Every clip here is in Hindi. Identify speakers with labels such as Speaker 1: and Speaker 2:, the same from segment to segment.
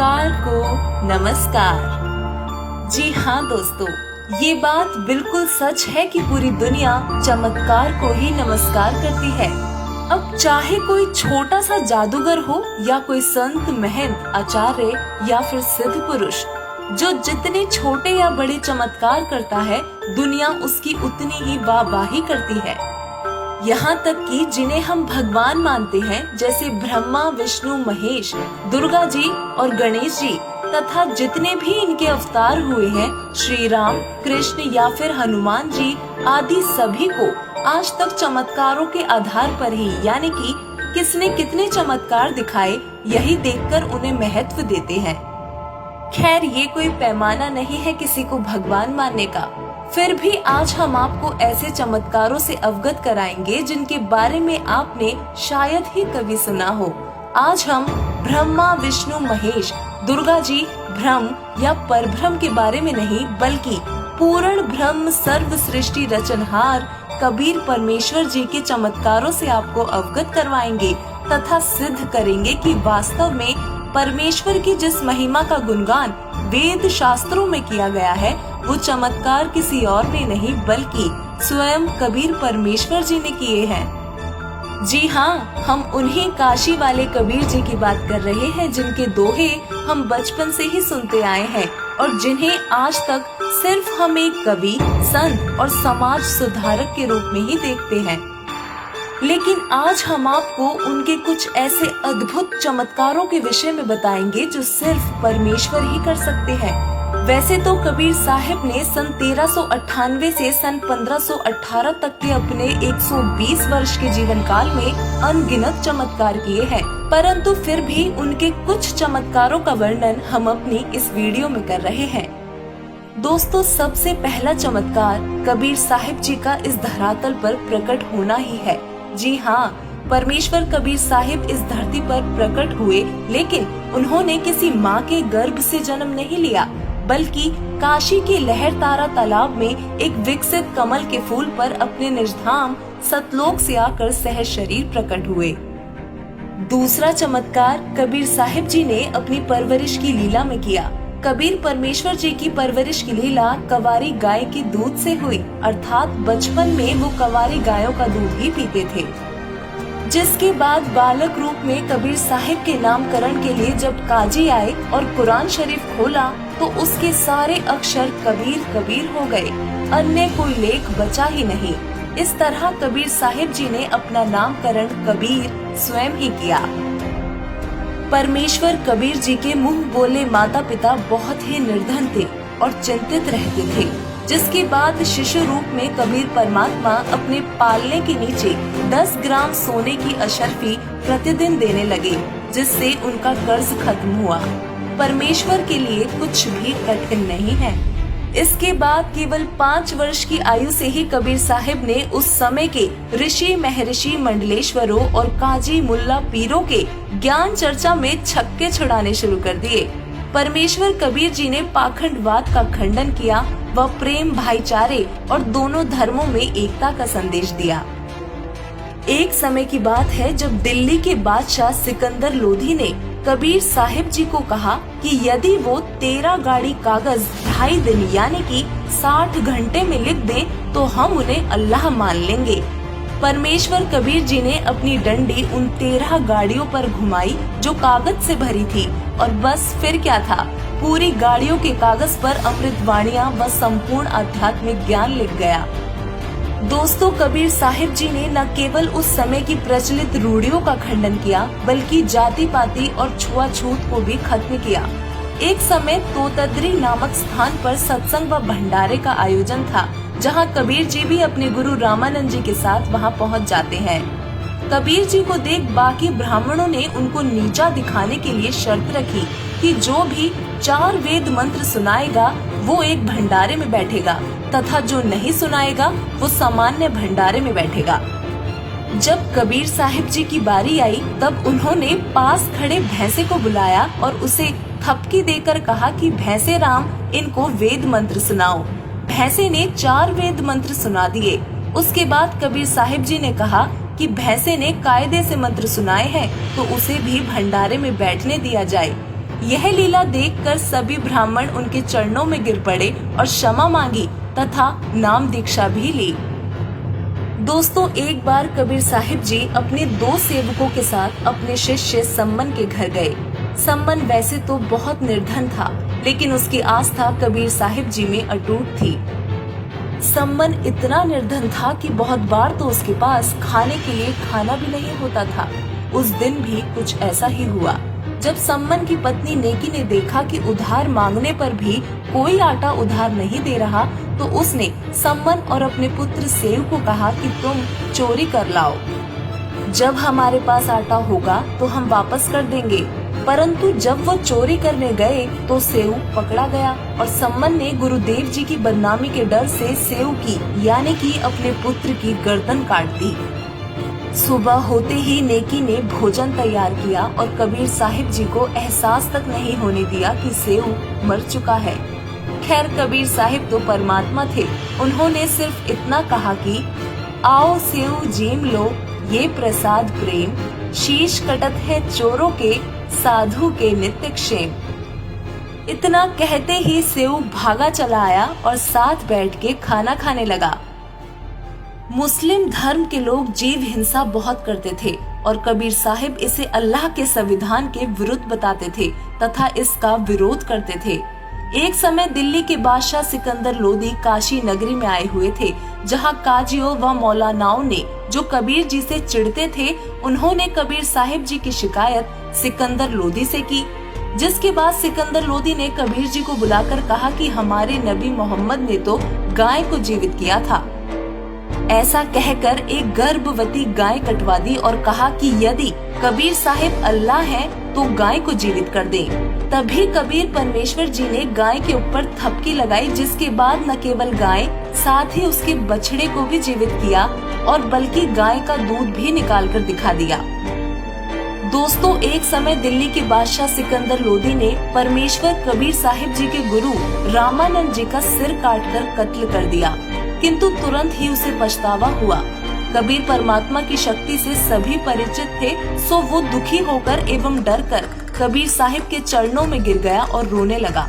Speaker 1: चमत्कार को नमस्कार। जी हाँ दोस्तों, ये बात बिल्कुल सच है कि पूरी दुनिया चमत्कार को ही नमस्कार करती है। अब चाहे कोई छोटा सा जादूगर हो या कोई संत, महंत, आचार्य या फिर सिद्ध पुरुष, जो जितने छोटे या बड़े चमत्कार करता है, दुनिया उसकी उतनी ही वाहवाही करती है। यहाँ तक कि जिन्हें हम भगवान मानते हैं, जैसे ब्रह्मा, विष्णु, महेश, दुर्गा जी और गणेश जी, तथा जितने भी इनके अवतार हुए हैं, श्री राम, कृष्ण या फिर हनुमान जी आदि, सभी को आज तक चमत्कारों के आधार पर ही, यानी कि किसने कितने चमत्कार दिखाए, यही देखकर उन्हें महत्व देते हैं। खैर, ये कोई पैमाना नहीं है किसी को भगवान मानने का। फिर भी आज हम आपको ऐसे चमत्कारों से अवगत कराएंगे जिनके बारे में आपने शायद ही कभी सुना हो। आज हम ब्रह्मा, विष्णु, महेश, दुर्गा जी, ब्रह्म या परब्रह्म के बारे में नहीं, बल्कि पूर्ण ब्रह्म, सर्व सृष्टि रचनहार कबीर परमेश्वर जी के चमत्कारों से आपको अवगत करवाएंगे तथा सिद्ध करेंगे कि वास्तव में परमेश्वर की जिस महिमा का गुणगान वेद शास्त्रों में किया गया है, वो चमत्कार किसी और ने नहीं बल्कि स्वयं कबीर परमेश्वर जी ने किए हैं। जी हाँ, हम उन्हीं काशी वाले कबीर जी की बात कर रहे हैं, जिनके दोहे हम बचपन से ही सुनते आए हैं और जिन्हें आज तक सिर्फ हम एक कवि, संत और समाज सुधारक के रूप में ही देखते हैं। लेकिन आज हम आपको उनके कुछ ऐसे अद्भुत चमत्कारों के विषय में बताएंगे जो सिर्फ परमेश्वर ही कर सकते हैं। वैसे तो कबीर साहिब ने सन 1398 से सन 1518 तक के अपने 120 वर्ष के जीवन काल में अनगिनत चमत्कार किए हैं, परंतु फिर भी उनके कुछ चमत्कारों का वर्णन हम अपनी इस वीडियो में कर रहे हैं। दोस्तों, सबसे पहला चमत्कार कबीर साहिब जी का इस धरातल पर प्रकट होना ही है। जी हाँ, परमेश्वर कबीर साहिब इस धरती पर प्रकट हुए, लेकिन उन्होंने किसी माँ के गर्भ से जन्म नहीं लिया, बल्कि काशी के लहरतारा तालाब में एक विकसित कमल के फूल पर अपने निजधाम सतलोक से आकर सहज शरीर प्रकट हुए। दूसरा चमत्कार कबीर साहिब जी ने अपनी परवरिश की लीला में किया। कबीर परमेश्वर जी की परवरिश की लीला कवारी गाय के दूध से हुई, अर्थात बचपन में वो कवारी गायों का दूध ही पीते थे। जिसके बाद बालक रूप में कबीर साहिब के नामकरण के लिए जब काजी आए और कुरान शरीफ खोला तो उसके सारे अक्षर कबीर कबीर हो गए, अन्य कोई लेख बचा ही नहीं। इस तरह कबीर साहिब जी ने अपना नामकरण कबीर स्वयं ही किया। परमेश्वर कबीर जी के मुंह बोले माता पिता बहुत ही निर्धन थे और चिंतित रहते थे, जिसके बाद शिशु रूप में कबीर परमात्मा अपने पालने के नीचे 10 ग्राम सोने की अशर्फी प्रतिदिन देने लगे, जिससे उनका कर्ज खत्म हुआ। परमेश्वर के लिए कुछ भी कठिन नहीं है। इसके बाद केवल 5 वर्ष की आयु से ही कबीर साहिब ने उस समय के ऋषि, महर्षि, मंडलेश्वरों और काजी, मुल्ला, पीरों के ज्ञान चर्चा में छक्के छुड़ाने शुरू कर दिए। परमेश्वर कबीर जी ने पाखंडवाद का खंडन किया व प्रेम, भाईचारे और दोनों धर्मों में एकता का संदेश दिया। एक समय की बात है जब दिल्ली के बादशाह सिकंदर लोधी ने कबीर साहिब जी को कहा कि यदि वो 13 गाड़ी कागज 2.5 दिन यानी कि 60 घंटे में लिख दें तो हम उन्हें अल्लाह मान लेंगे। परमेश्वर कबीर जी ने अपनी डंडी उन 13 गाड़ियों पर घुमाई जो कागज से भरी थी, और बस फिर क्या था, पूरी गाड़ियों के कागज पर अमृतवाणियां व संपूर्ण आध्यात्मिक ज्ञान लिख गया। दोस्तों, कबीर साहिब जी ने न केवल उस समय की प्रचलित रूढ़ियों का खंडन किया, बल्कि जाति पाति और छुआछूत को भी खत्म किया। एक समय तोतद्री नामक स्थान पर सत्संग व भंडारे का आयोजन था, जहां कबीर जी भी अपने गुरु रामानंद जी के साथ वहां पहुंच जाते हैं। कबीर जी को देख बाकी ब्राह्मणों ने उनको नीचा दिखाने के लिए शर्त रखी कि जो भी 4 वेद मंत्र सुनाएगा वो एक भंडारे में बैठेगा, तथा जो नहीं सुनाएगा वो सामान्य भंडारे में बैठेगा। जब कबीर साहिब जी की बारी आई तब उन्होंने पास खड़े भैंसे को बुलाया और उसे थपकी देकर कहा कि भैंसे राम, इनको वेद मंत्र सुनाओ। भैंसे ने 4 वेद मंत्र सुना दिए। उसके बाद कबीर साहिब जी ने कहा कि भैंसे ने कायदे से मंत्र सुनाए हैं तो उसे भी भंडारे में बैठने दिया जाए। यह लीला देखकर सभी ब्राह्मण उनके चरणों में गिर पड़े और क्षमा मांगी तथा नाम दीक्षा भी ली। दोस्तों, एक बार कबीर साहिब जी अपने 2 सेवकों के साथ अपने शिष्य सम्मन के घर गए। सम्मन वैसे तो बहुत निर्धन था, लेकिन उसकी आस्था कबीर साहिब जी में अटूट थी। सम्मन इतना निर्धन था कि बहुत बार तो उसके पास खाने के लिए खाना भी नहीं होता था। उस दिन भी कुछ ऐसा ही हुआ। जब सम्मन की पत्नी नेकी ने देखा कि उधार मांगने पर भी कोई आटा उधार नहीं दे रहा, तो उसने सम्मन और अपने पुत्र सेव को कहा कि तुम चोरी कर लाओ। जब हमारे पास आटा होगा तो हम वापस कर देंगे। परंतु जब वो चोरी करने गए तो सेव पकड़ा गया और सम्मन ने गुरुदेव जी की बदनामी के डर से सेव की यानी कि अपने पुत्र की गर्दन काट दी। सुबह होते ही नेकी ने भोजन तैयार किया और कबीर साहिब जी को एहसास तक नहीं होने दिया कि सेव मर चुका है। खैर, कबीर साहिब तो परमात्मा थे। उन्होंने सिर्फ इतना कहा कि आओ सेव जीम लो, ये प्रसाद प्रेम, शीश कटत है चोरों के, साधु के नित्य क्षेम। इतना कहते ही सेव भागा चला आया और साथ बैठ के खाना खाने लगा। मुस्लिम धर्म के लोग जीव हिंसा बहुत करते थे और कबीर साहिब इसे अल्लाह के संविधान के विरुद्ध बताते थे तथा इसका विरोध करते थे। एक समय दिल्ली के बादशाह सिकंदर लोदी काशी नगरी में आए हुए थे, जहां काजियों व मौलानाओं ने जो कबीर जी से चिढ़ते थे, उन्होंने कबीर साहिब जी की शिकायत सिकंदर लोदी से की। जिसके बाद सिकंदर लोदी ने कबीर जी को बुलाकर कहा कि हमारे नबी मोहम्मद ने तो गाय को जीवित किया था। ऐसा कहकर एक गर्भवती गाय कटवा दी और कहा कि यदि कबीर साहिब अल्लाह हैं तो गाय को जीवित कर दें। तभी कबीर परमेश्वर जी ने गाय के ऊपर थपकी लगाई, जिसके बाद न केवल गाय, साथ ही उसके बछड़े को भी जीवित किया और बल्कि गाय का दूध भी निकाल कर दिखा दिया। दोस्तों, एक समय दिल्ली के बादशाह सिकंदर लोदी ने परमेश्वर कबीर साहिब जी के गुरु रामानंद जी का सिर काटकर कत्ल कर दिया, किंतु तुरंत ही उसे पछतावा हुआ। कबीर परमात्मा की शक्ति से सभी परिचित थे, सो वो दुखी होकर एवं डर कर कबीर साहिब के चरणों में गिर गया और रोने लगा।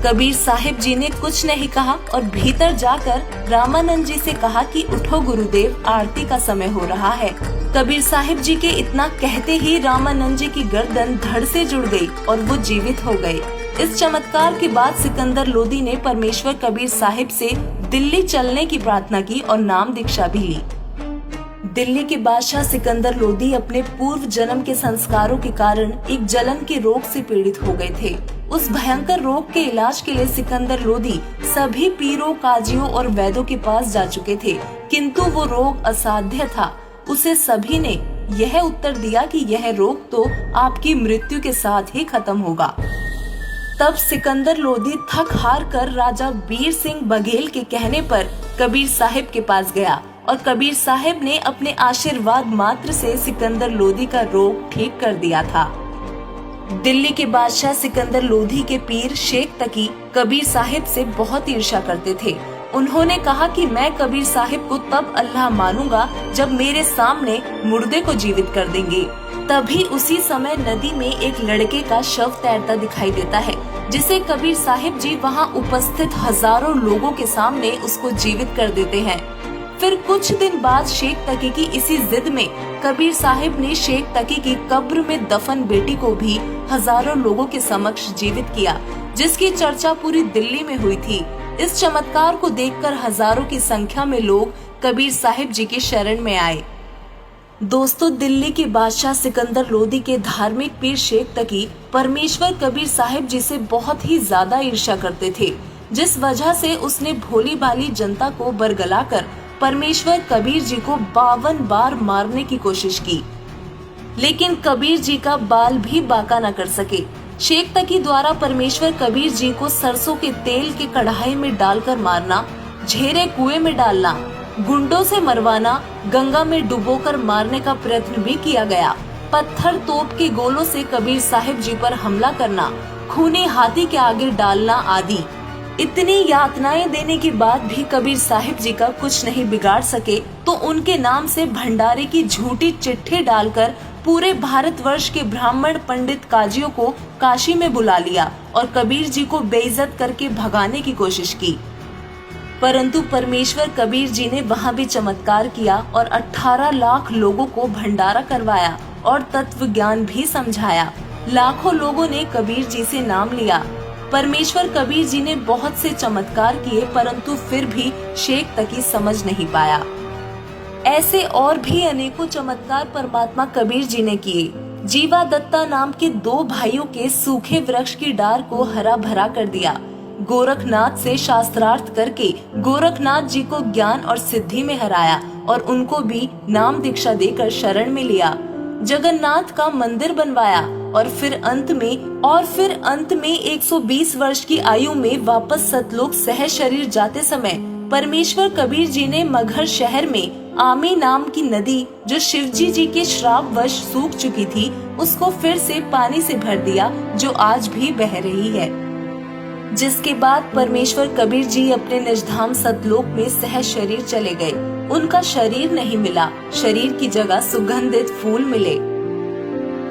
Speaker 1: कबीर साहिब जी ने कुछ नहीं कहा और भीतर जाकर रामानंद जी से कहा कि उठो गुरुदेव, आरती का समय हो रहा है। कबीर साहिब जी के इतना कहते ही रामानंद जी की गर्दन धड़ से जुड़ गई और वो जीवित हो गए। इस चमत्कार के बाद सिकंदर लोदी ने परमेश्वर कबीर साहिब से दिल्ली चलने की प्रार्थना की और नाम दीक्षा भी ली। दिल्ली के बादशाह सिकंदर लोदी अपने पूर्व जन्म के संस्कारों के कारण एक जलन के रोग से पीड़ित हो गए थे। उस भयंकर रोग के इलाज के लिए सिकंदर लोदी सभी पीरों, काजियों और वैद्यों के पास जा चुके थे, किंतु वो रोग असाध्य था। उसे सभी ने यह उत्तर दिया कि यह रोग तो आपकी मृत्यु के साथ ही खत्म होगा। तब सिकंदर लोदी थक हार कर राजा बीर सिंह बघेल के कहने पर कबीर साहिब के पास गया और कबीर साहिब ने अपने आशीर्वाद मात्र से सिकंदर लोदी का रोग ठीक कर दिया था। दिल्ली के बादशाह सिकंदर लोदी के पीर शेख तकी कबीर साहिब से बहुत ईर्ष्या करते थे। उन्होंने कहा कि मैं कबीर साहिब को तब अल्लाह मानूंगा जब मेरे सामने मुर्दे को जीवित कर देंगे। तभी उसी समय नदी में एक लड़के का शव तैरता दिखाई देता है, जिसे कबीर साहिब जी वहां उपस्थित हजारों लोगों के सामने उसको जीवित कर देते हैं। फिर कुछ दिन बाद शेख तकी की इसी जिद में कबीर साहिब ने शेख तकी की कब्र में दफन बेटी को भी हजारों लोगों के समक्ष जीवित किया, जिसकी चर्चा पूरी दिल्ली में हुई थी। इस चमत्कार को देखकर हजारों की संख्या में लोग कबीर साहिब जी की शरण में आए। दोस्तों, दिल्ली के बादशाह सिकंदर लोदी के धार्मिक पीर शेख तकी परमेश्वर कबीर साहिब जी से बहुत ही ज्यादा ईर्ष्या करते थे, जिस वजह से उसने भोली भाली जनता को बरगलाकर परमेश्वर कबीर जी को 52 बार मारने की कोशिश की, लेकिन कबीर जी का बाल भी बांका न कर सके। शेख तकी द्वारा परमेश्वर कबीर जी को सरसों के तेल के कढ़ाई में डालकर मारना, झेरे कुएं में डालना, गुंडों से मरवाना, गंगा में डुबोकर मारने का प्रयत्न भी किया गया। पत्थर, तोप के गोलों से कबीर साहिब जी पर हमला करना, खूनी हाथी के आगे डालना आदि। इतनी यातनाएं देने के बाद भी कबीर साहिब जी का कुछ नहीं बिगाड़ सके, तो उनके नाम से भंडारे की झूठी चिट्ठी डालकर पूरे भारतवर्ष के ब्राह्मण पंडित काजियों को काशी में बुला लिया और कबीर जी को बेइज्जत करके भगाने की कोशिश की। परंतु परमेश्वर कबीर जी ने वहाँ भी चमत्कार किया और 18 लाख लोगों को भंडारा करवाया और तत्व ज्ञान भी समझाया। लाखों लोगों ने कबीर जी से नाम लिया। परमेश्वर कबीर जी ने बहुत से चमत्कार किए, परंतु फिर भी शेख तकी समझ नहीं पाया। ऐसे और भी अनेकों चमत्कार परमात्मा कबीर जी ने किए। जीवा दत्ता नाम के 2 भाइयों के सूखे वृक्ष की डार को हरा भरा कर दिया। गोरखनाथ से शास्त्रार्थ करके गोरखनाथ जी को ज्ञान और सिद्धि में हराया और उनको भी नाम दीक्षा देकर शरण में लिया। जगन्नाथ का मंदिर बनवाया और फिर अंत में 120 वर्ष की आयु में वापस सतलोक सह शरीर जाते समय परमेश्वर कबीर जी ने मगहर शहर में आमी नाम की नदी, जो शिवजी जी के श्राप वश सूख चुकी थी, उसको फिर से पानी से भर दिया, जो आज भी बह रही है। जिसके बाद परमेश्वर कबीर जी अपने निजधाम सतलोक में सह शरीर चले गए। उनका शरीर नहीं मिला, शरीर की जगह सुगंधित फूल मिले।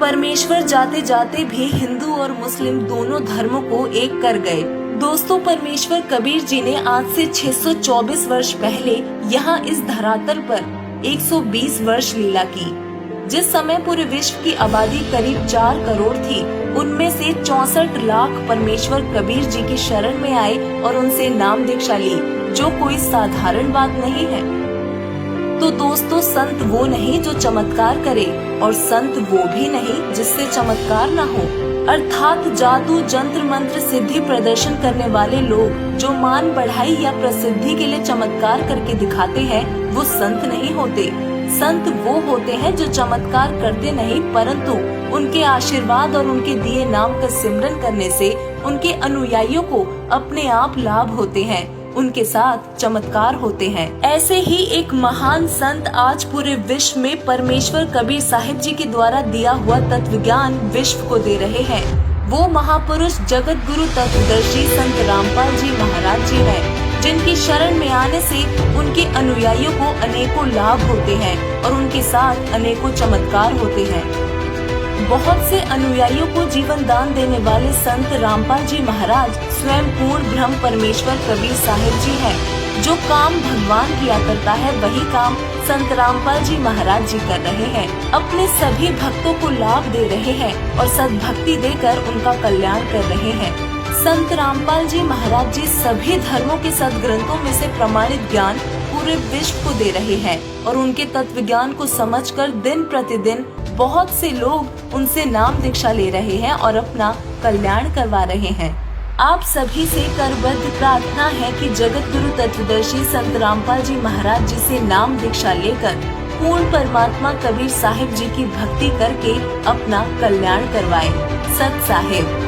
Speaker 1: परमेश्वर जाते जाते भी हिंदू और मुस्लिम दोनों धर्मों को एक कर गए। दोस्तों, परमेश्वर कबीर जी ने आज से 624 वर्ष पहले यहाँ इस धरातल पर 120 वर्ष लीला की। जिस समय पूरे विश्व की आबादी करीब 4 करोड़ थी, उनमें से 64 लाख परमेश्वर कबीर जी की शरण में आए और उनसे नाम दीक्षा ली, जो कोई साधारण बात नहीं है। तो दोस्तों, संत वो नहीं जो चमत्कार करे, और संत वो भी नहीं जिससे चमत्कार न हो। अर्थात जादू, जंत्र मंत्र, सिद्धि प्रदर्शन करने वाले लोग जो मान बढ़ाई या प्रसिद्धि के लिए चमत्कार करके दिखाते हैं, वो संत नहीं होते। संत वो होते हैं जो चमत्कार करते नहीं, परंतु उनके आशीर्वाद और उनके दिए नाम का सिमरन करने से उनके अनुयायियों को अपने आप लाभ होते हैं, उनके साथ चमत्कार होते हैं। ऐसे ही एक महान संत आज पूरे विश्व में परमेश्वर कबीर साहिब जी के द्वारा दिया हुआ तत्व ज्ञान विश्व को दे रहे हैं। वो महापुरुष जगत गुरु तत्वदर्शी संत रामपाल जी महाराज जी हैं, जिनकी शरण में आने से उनके अनुयायियों को अनेकों लाभ होते हैं और उनके साथ अनेकों चमत्कार होते हैं। बहुत से अनुयायियों को जीवन दान देने वाले संत रामपाल जी महाराज स्वयं पूर्ण ब्रह्म परमेश्वर कबीर साहिब जी हैं। जो काम भगवान किया करता है, वही काम संत रामपाल जी महाराज जी कर रहे हैं। अपने सभी भक्तों को लाभ दे रहे हैं और सद्भक्ति देकर उनका कल्याण कर रहे हैं। संत रामपाल जी महाराज जी सभी धर्मों के सद्ग्रंथों में से प्रमाणित ज्ञान पूरे विश्व को दे रहे हैं और उनके तत्व ज्ञान को समझकर दिन प्रतिदिन बहुत से लोग उनसे नाम दीक्षा ले रहे हैं और अपना कल्याण करवा रहे हैं। आप सभी से करबद्ध प्रार्थना है कि जगत गुरु तत्वदर्शी संत रामपाल जी महाराज जी से नाम दीक्षा लेकर पूर्ण परमात्मा कबीर साहिब जी की भक्ति करके अपना कल्याण करवाएं। सत साहिब।